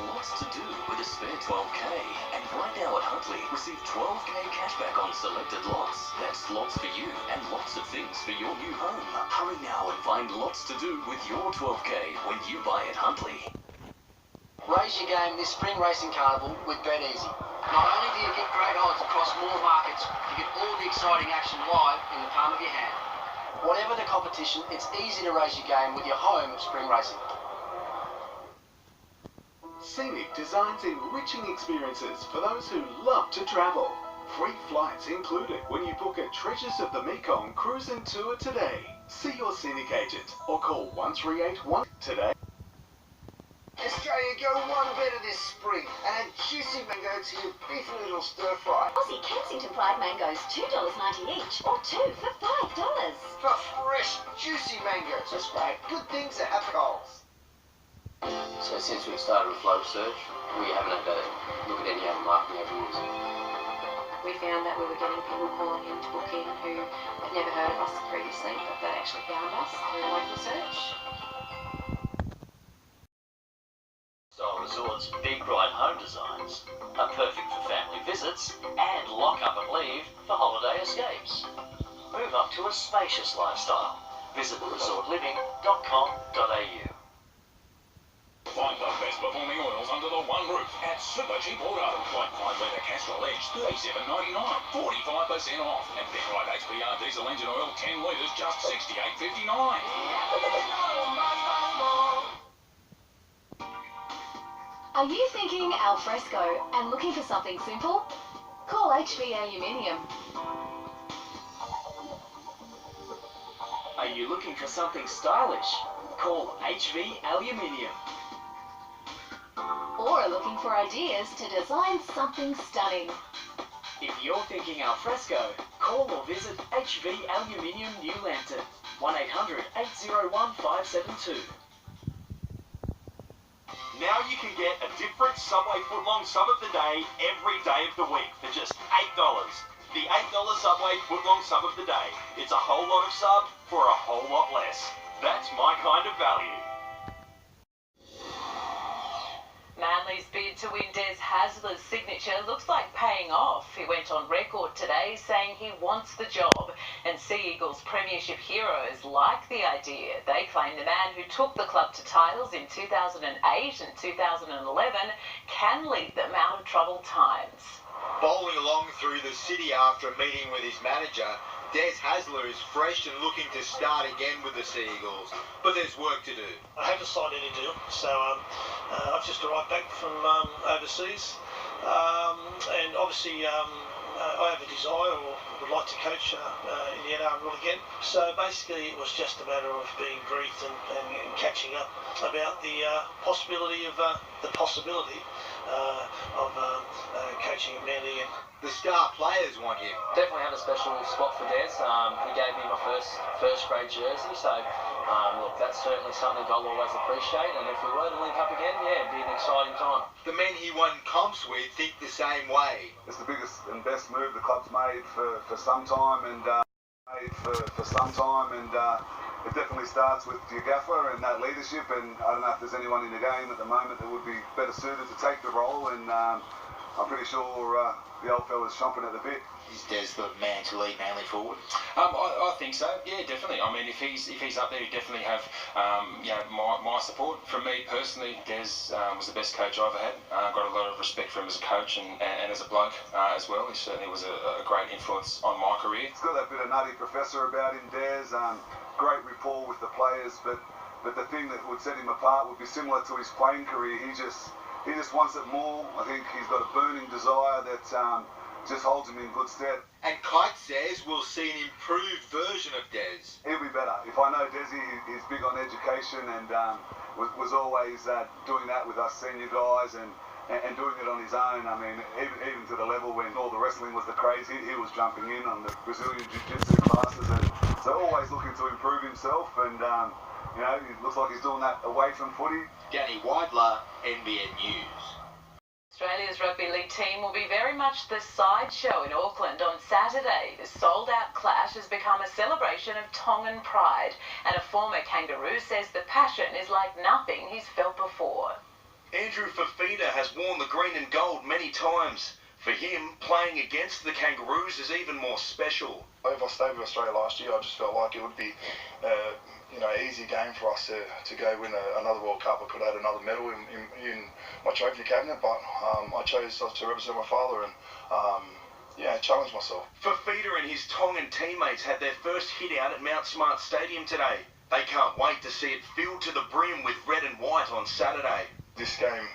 Lots to do with a spare 12k. And right now at Huntley, receive 12k cashback on selected lots. That's lots for you and lots of things for your new home. Hurry now and find lots to do with your 12k when you buy at Huntley. Raise your game this spring racing carnival with BetEasy. Not only do you get great odds across more markets, you get all the exciting action live in the palm of your hand. Whatever the competition, it's easy to raise your game with your home of spring racing. Scenic designs enriching experiences for those who love to travel. Free flights included when you book a Treasures of the Mekong cruise and tour today. See your Scenic agent or call 1381 today. Australia, go one better this spring and add juicy mango to your beef noodle stir fry. Aussie Kensington Pride mangoes $2.90 each or 2 for $5. For fresh, juicy mangoes. That's right. Good things at Happy Coles. So since we've started with flow research, we haven't had to look at any other marketing avenues. We found that we were getting people calling in to book in who had never heard of us previously, but they actually found us through local search. Style Resorts Big Bright Home Designs are perfect for family visits and lock up and leave for holiday escapes. Move up to a spacious lifestyle. Visit resortliving.com.au. Find the best performing oils under the one roof at Super Cheap Auto. Like 5-litre Castrol Edge, $37.99, 45% off. And Beyersdorf HPR diesel engine oil, 10 litres, just $68.59. Are you thinking al fresco and looking for something simple? Call HV Aluminium. Are you looking for something stylish? Call HV Aluminium. Or are looking for ideas to design something stunning? If you're thinking al fresco, call or visit HV Aluminium New Lantern, 1-800-801-572. Now you can get a different Subway footlong sub of the day every day of the week for just $8. The $8 Subway footlong sub of the day. It's a whole lot of sub for a whole lot less. That's my kind of value. Manly's bid to win Des Hasler's signature looks like paying off. He went on record today saying he wants the job, and Sea Eagles premiership heroes like the idea. They claim the man who took the club to titles in 2008 and 2011 can lead them out of troubled times. Bowling along through the city after a meeting with his manager, Des Hasler is fresh and looking to start again with the Sea Eagles, but there's work to do. I haven't signed any deal, so I've just arrived back from overseas, and obviously I have a desire or would like to coach in the NRL again. So basically it was just a matter of being briefed and catching up about the possibility of coaching at Manly. And the star players want him. Definitely have a special spot for Des. He gave me my first grade jersey, so look, that's certainly something I'll always appreciate, and if we were to link up again, yeah, it'd be an exciting time. The men he won comps with think the same way. It's the biggest and best move the club's made for some time, and it definitely starts with your gaffer and that leadership, and I don't know if there's anyone in the game at the moment that would be better suited to take the role, and I'm pretty sure the old fella's chomping at the bit. Is Des the man to lead Manly forward? I think so. Yeah, definitely. I mean, if he's up there, he definitely have my support. From me personally, Des was the best coach I've ever had. Got a lot of respect for him as a coach and as a bloke as well. He certainly was a great influence on my career. He's got that bit of nutty professor about him, Des. Great rapport with the players, but the thing that would set him apart would be similar to his playing career. He just wants it more. I think he's got a burning desire that just holds him in good stead. And Kite says we'll see an improved version of Des. He'll be better. If I know Desi, he's big on education and was always doing that with us senior guys and doing it on his own. I mean, even to the level when all the wrestling was the craze, he was jumping in on the Brazilian Jiu-Jitsu classes, and so always looking to improve himself, and it looks like he's doing that away from footy. Danny Weidler, NBN News. Australia's rugby league team will be very much the sideshow in Auckland on Saturday. The sold-out clash has become a celebration of Tongan pride, and a former Kangaroo says the passion is like nothing he's felt before. Andrew Fafita has worn the green and gold many times. For him, playing against the Kangaroos is even more special. If I stayed with Australia last year, I just felt like it would be, easy game for us to go win another World Cup. I could add another medal in my trophy cabinet, but I chose to represent my father and, challenge myself. Fafita and his Tongan teammates had their first hit out at Mount Smart Stadium today. They can't wait to see it filled to the brim with red and white on Saturday. This game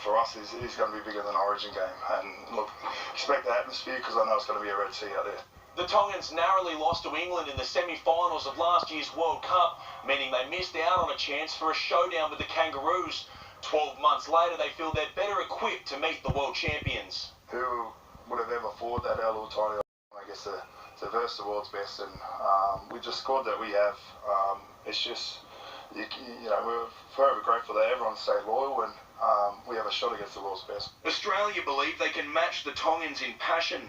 for us is going to be bigger than Origin game, and look, expect the atmosphere because I know it's going to be a red sea out there. The Tongans narrowly lost to England in the semi-finals of last year's World Cup, meaning they missed out on a chance for a showdown with the Kangaroos. 12 months later, they feel they're better equipped to meet the world champions. Who would have ever thought that our little tiny, I guess, to verse the world's best, and with the squad that we have, it's just, we're forever grateful that everyone stayed loyal and we have a shot against the world's best. Australia believe they can match the Tongans in passion.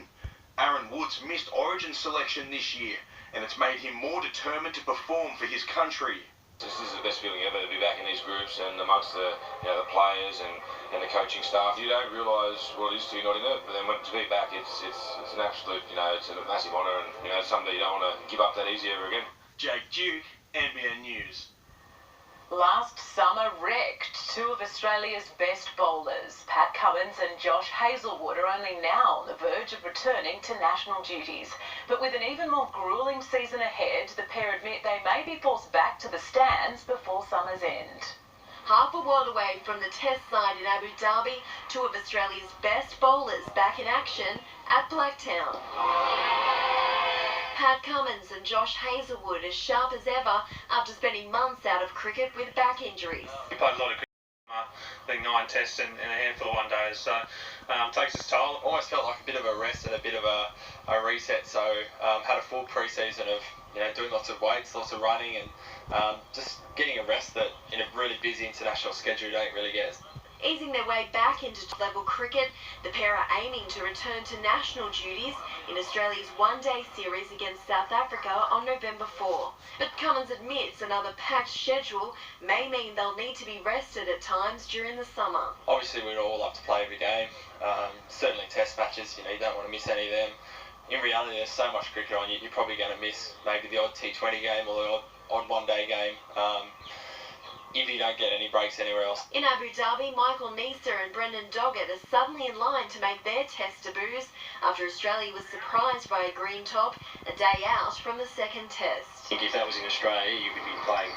Aaron Woods missed Origin selection this year, and it's made him more determined to perform for his country. This is the best feeling ever to be back in these groups and amongst the players and the coaching staff. You don't realise what it is till you're not in it, but then when to be back, it's an absolute, it's a massive honour, and it's something that you don't want to give up that easy ever again. Jake Duke, NBN News. Last summer wrecked two of Australia's best bowlers. Pat Cummins and Josh Hazlewood are only now on the verge of returning to national duties. But with an even more gruelling season ahead, the pair admit they may be forced back to the stands before summer's end. Half a world away from the Test side in Abu Dhabi, two of Australia's best bowlers back in action at Blacktown. Pat Cummins and Josh Hazlewood as sharp as ever after spending months out of cricket with back injuries. We played a lot of cricket, I think 9 tests and a handful of one-days, so takes its toll. Almost felt like a bit of a rest and a bit of a reset, so had a full pre-season of doing lots of weights, lots of running, and just getting a rest that in a really busy international schedule you don't really get. Easing their way back into level cricket, the pair are aiming to return to national duties in Australia's one-day series against South Africa on November 4. But Cummins admits another packed schedule may mean they'll need to be rested at times during the summer. Obviously we'd all love to play every game, certainly test matches, you don't want to miss any of them. In reality there's so much cricket on, you're probably going to miss maybe the odd T20 game or the odd one-day game. If you don't get any breaks anywhere else. In Abu Dhabi, Michael Neser and Brendan Doggett are suddenly in line to make their test debuts after Australia was surprised by a green top a day out from the second test. I think if that was in Australia, you would be playing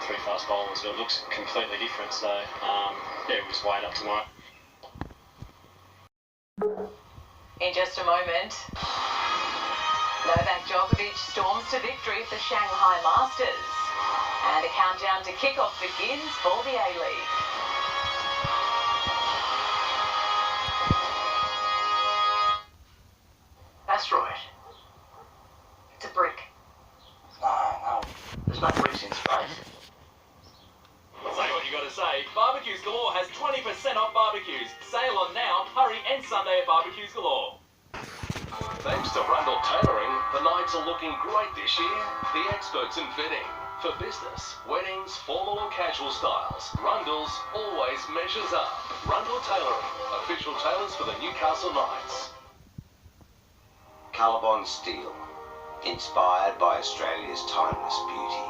3 fast bowlers, but it looks completely different, so we'll just wait up tomorrow. In just a moment, Novak Djokovic storms to victory at the Shanghai Masters. And a countdown to kickoff begins for the A-League. Asteroid. It's a brick. No. There's no bricks in space. Say what you gotta say. Barbecues Galore has 20% off barbecues. Sale on now, hurry, and Sunday at Barbecues Galore. Thanks to Rundle Tailoring, the nights are looking great this year. The experts in fitting. For business, weddings, formal or casual styles, Rundle's always measures up. Rundle Tailoring, official tailors for the Newcastle Knights. Colorbond Steel, inspired by Australia's timeless beauty.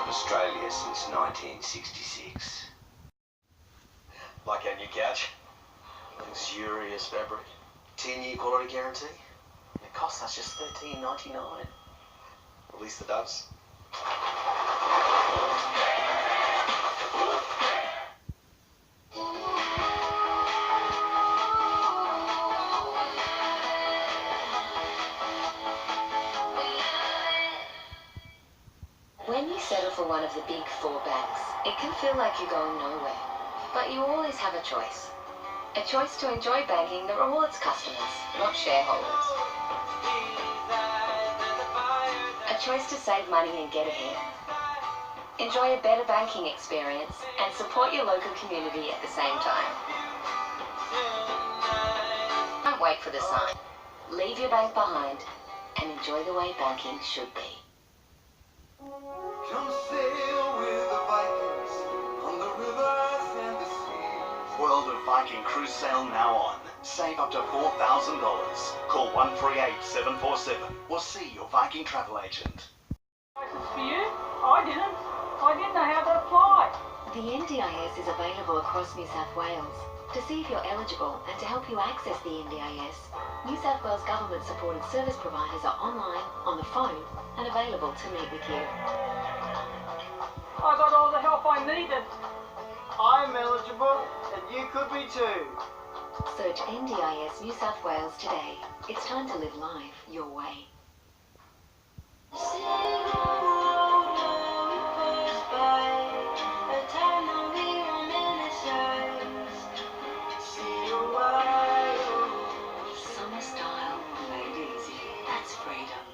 Australia since 1966. Like our new couch. Luxurious fabric. 10-year quality guarantee. It costs us just $13.99. At least it does. When you settle for one of the big 4 banks, it can feel like you're going nowhere. But you always have a choice. A choice to enjoy banking that rewards customers, not shareholders. A choice to save money and get ahead. Enjoy a better banking experience and support your local community at the same time. Don't wait for the sign. Leave your bank behind and enjoy the way banking should be. Come sail with the Vikings on the rivers and the seas. World of Viking cruise sale now on. Save up to $4,000. Call 138-747 or see your Viking travel agent. License for you? I didn't know how to apply. The NDIS is available across New South Wales. To see if you're eligible and to help you access the NDIS, New South Wales government-supported service providers are online, on the phone, and available to meet with you. I got all the help I needed. I'm eligible, and you could be too. Search NDIS New South Wales today. It's time to live life your way. Summer style made easy. That's freedom.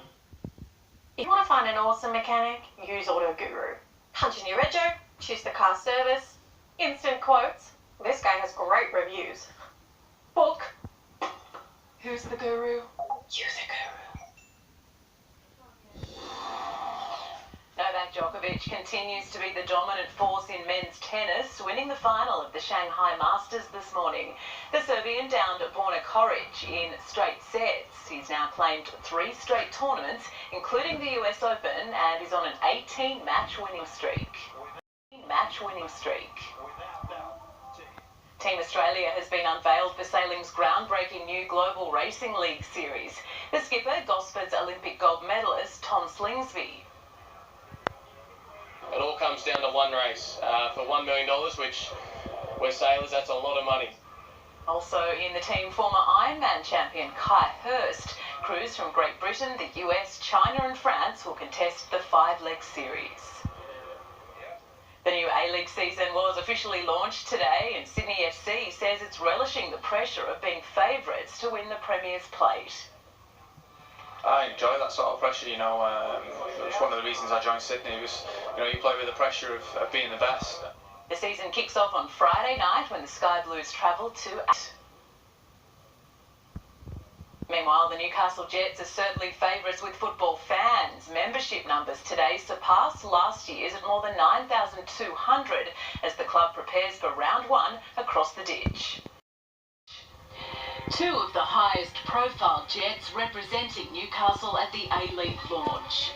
If you want to find an awesome mechanic, use Auto Guru. Punch in your rego, choose the car service, instant quotes. This guy has great reviews. Book. Who's the guru? You're the guru. Novak Djokovic continues to be the dominant force in men's tennis, winning the final of the Shanghai Masters this morning. The Serbian downed Borna Koric in straight sets. He's now claimed 3 straight tournaments, including the US Open, and is on an 18-match winning streak. Team Australia has been unveiled for sailing's groundbreaking new Global Racing League series. The skipper, Gosford's Olympic gold medalist Tom Slingsby. It all comes down to one race for $1 million, which we're sailors, that's a lot of money. Also in the team, former Ironman champion Kai Hurst. Crews from Great Britain, the US, China and France will contest the 5-leg series. The new A-League season was officially launched today, and Sydney FC says it's relishing the pressure of being favourites to win the Premier's Plate. I enjoy that sort of pressure, you know. It's one of the reasons I joined Sydney was, you know, you play with the pressure of being the best. The season kicks off on Friday night when the Sky Blues travel to... Meanwhile, the Newcastle Jets are certainly favourites with football fans. Membership numbers today surpassed last year's at more than 9,200 as the club prepares for round 1 across the ditch. 2 of the highest profile Jets representing Newcastle at the A-League launch.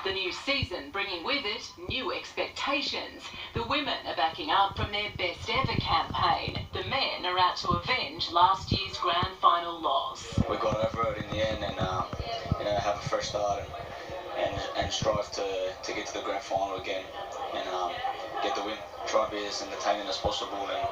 The new season bringing with it new expectations. The women are backing up from their best ever campaign. The men are out to avenge last year's grand final loss. We got over it in the end and have a fresh start and strive to get to the grand final again and get the win. Try and be as entertaining as possible and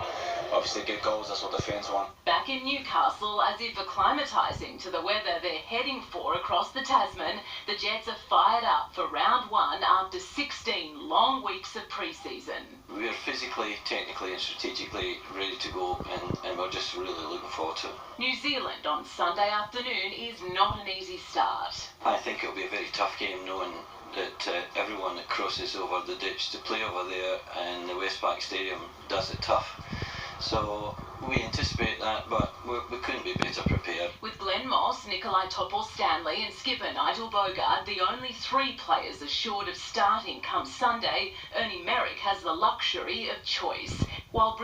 obviously get goals, that's what the fans want. Back in Newcastle, as if acclimatising to the weather they're heading for across the Tasman, the Jets are fired up for round 1 after 16 long weeks of pre-season. We're physically, technically and strategically ready to go and we're just really looking forward to it. New Zealand on Sunday afternoon is not an easy start. I think it'll be a very tough game knowing that everyone that crosses over the ditch to play over there and the Westpac Stadium does it tough. So we anticipate that, but we couldn't be better prepared. With Glenn Moss, Nikolai Topol-Stanley and skipper Nigel Bogard, the only 3 players assured of starting come Sunday, Ernie Merrick has the luxury of choice. While